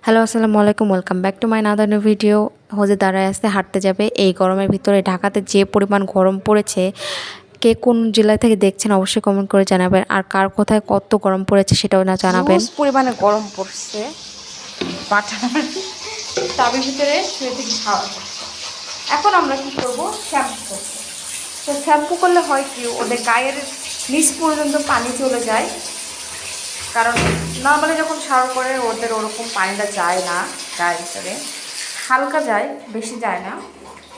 Hello, আসসালামু আলাইকুম। Welcome back to my another new video. হজে দাঁড়ায় আসতে হাঁটতে যাবে এই গরমের ভিতরে। ঢাকাতে যে পরিমাণ গরম পড়েছে, কে কোন জেলা থেকে দেখছেন অবশ্যই কমেন্ট করে জানাবেন। আর কার কোথায় কত গরম পড়েছে সেটাও না জানাবেন। পরিমাণে গরম পড়ছে, টাবের ভিতরে শুয়ে থেকে খাওয়া করছে। এখন আমরা কি করব, শ্যাম্পু করবো। তো শ্যাম্পু করলে হয় কি, ওদের গায়ের নিচ পর্যন্ত পানি চলে যায়। কারণ নর্মালি যখন শাওয়ার করে ওদের ওরকম পানিটা যায় না গায়ের ভিতরে, হালকা যায়, বেশি যায় না।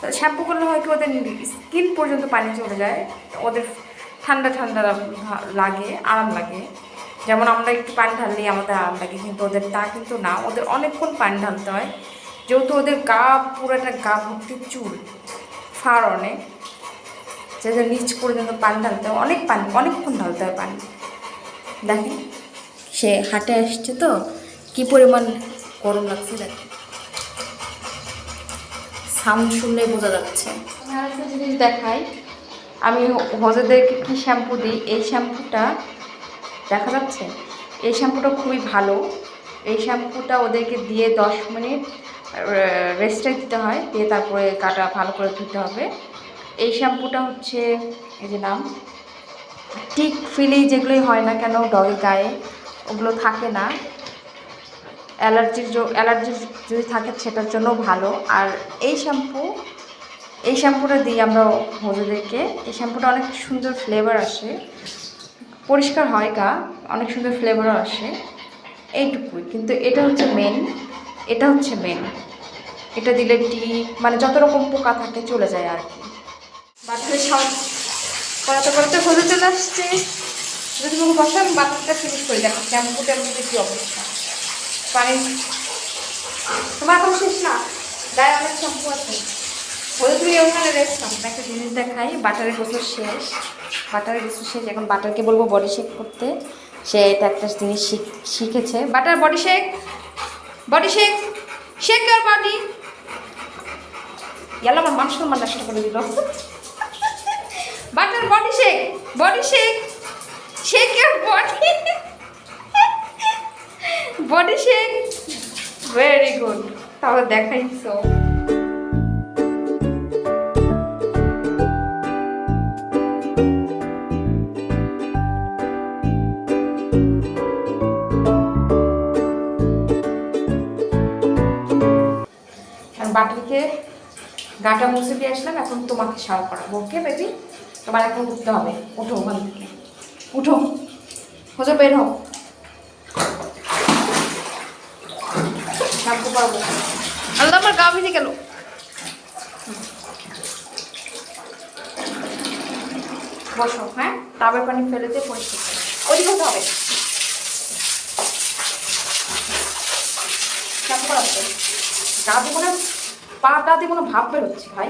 তো শ্যাম্পু করলে হয় কি, ওদের স্কিন পর্যন্ত পানি চলে যায়, ওদের ঠান্ডা ঠান্ডা লাগে, আরাম লাগে। যেমন আমরা একটু পানি ঢাললেই আমাদের আরাম লাগে, কিন্তু ওদের তা কিন্তু না, ওদের অনেকক্ষণ পানি ঢালতে হয়। যেহেতু ওদের গা পুরোটা গা ভর্তি চুল, ফার অনেক, যাদের নিচ পর্যন্ত পানি ঢালতে হয়, অনেক পানি, অনেকক্ষণ ঢালতে হয় পানি। দেখেন সে হাটে আসছে, তো কি পরিমাণ গরম লাগছে দেখেন, সাউন্ড শুনলেই বোঝা যাচ্ছে। আমি আরেকটা জিনিস দেখাই, আমি হজেদেরকে কি শ্যাম্পু দিই। এই শ্যাম্পুটা দেখা যাচ্ছে, এই শ্যাম্পুটা খুবই ভালো। এই শ্যাম্পুটা ওদেরকে দিয়ে 10 মিনিট রেস্টে দিতে হয়, দিয়ে তারপরে গাটা ভালো করে ধুতে হবে। এই শ্যাম্পুটা হচ্ছে, এই যে নাম, টিক ফিলি যেগুলোই হয় না কেন ডগের গায়ে, ওগুলো থাকে না। অ্যালার্জি যদি থাকে সেটার জন্য ভালো। আর এই শ্যাম্পুটা দিই আমরা হলুদেরকে। এই শ্যাম্পুটা অনেক সুন্দর ফ্লেভার আসে, পরিষ্কার হয় গা, অনেক সুন্দর ফ্লেভারও আসে, এইটুকুই। কিন্তু এটা হচ্ছে মেন, এটা দিলে মানে যত রকম পোকা থাকে চলে যায় আর কি। বাটারে সব করাতে করাতে হলুদ চলে আসছে। যদি তোমাকে বসে আমি বাটারটা ফিনিশ করে দেখো শ্যাম্পুটা কি অবস্থা। পানি তোমার এখন শেষ না, গায়ে অনেক শ্যাম্পু আছে। হলে তুমি ওখানে রেস্ট নাও। একটা জিনিস দেখাই, বাটারের গোসল শেষ, এখন বাটারকে বলবো বডি শেক করতে। সে এটা একটা জিনিস শিখেছে, butter body shake, shake your body. গেল আমার মান সম্মান নষ্ট করে দিল। Butter body shake, shake your body shake. Very good, তাহলে দেখাইছো। বাটিকে গাটা মুছে দিয়ে আসলাম, এখন তোমাকে শাওয়ার করাবো। ওকে বেবি, তোমার এখন উঠতে হবে। ওঠো ওখান থেকে, উঠো, হজর বের হও, শ্যাম্পু করাবো। আলাদা আমার গা ভিজে গেল। বসো, হ্যাঁ, টাবের পানি ফেলে দিয়ে পরিষ্কার করো, ওইদিকে হতে হবে। শ্যাম্পু করাবো, গা দিব না, পাটা দিয়ে কোনো ভাব বেরোচ্ছে ভাই,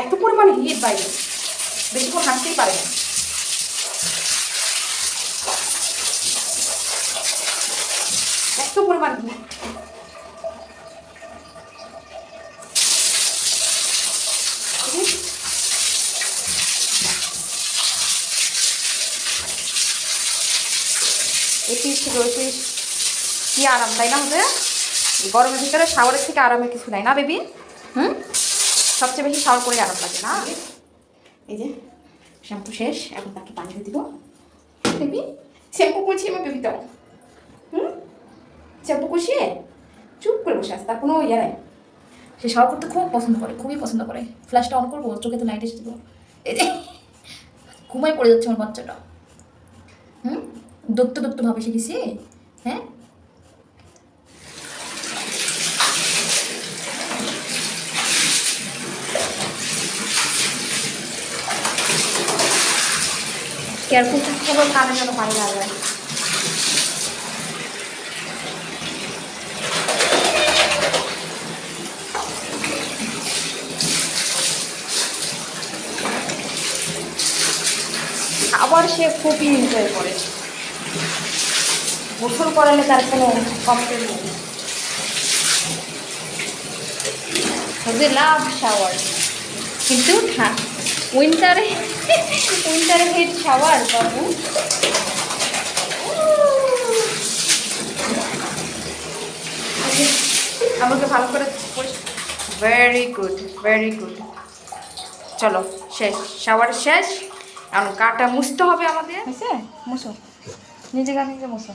এত পরিমাণে হিট বাইরে, বেশিক্ষণ হাঁটতেই পারে না। এত পরিমাণ হিট, এপিস থেকে ওই পিস, কি আরাম তাই না? হতে গরমের ভিতরে শাওয়ারের থেকে আরামের কিছু নাই না বেবি? সবচেয়ে বেশি শাওয়ার করে আরাম লাগে না? এই যে শ্যাম্পু শেষ, এখন তাকে পানি দিয়ে দিব। বেবি শ্যাম্পু করছি আমি, বেবি দাও। শ্যাম্পু কষিয়ে চুপ করে বসে আছে, তার কোনো ইয়ে নাই। সে শাওয়ার করতে খুব পছন্দ করে, খুবই পছন্দ করে। ফ্ল্যাশটা অন করবো, চোখে তো লাইট এসে দেবো। এই যে ঘুমাই পড়ে যাচ্ছে আমার বাচ্চাটা। দত্ত ভাবে শিখেছি, হ্যাঁ। কেয়ারফুল থাকতে হবে, কানে যেন পানি না যায়। আবার সে খুবই এনজয় করে, গোসল করালে তার কোনো কমপ্লেন নেই। ওদের লাভ শাওয়ার, কিন্তু উইন্টারে হেড শাওয়ার বাবু। আমাকে ভালো করে ভেরি গুড ভেরি গুড। চলো শেষ, শাওয়ার শেষ। এখন গাটা মুছতে হবে আমাদের। হয়েছে? মুছো, নিজে গা নিজে মুছো।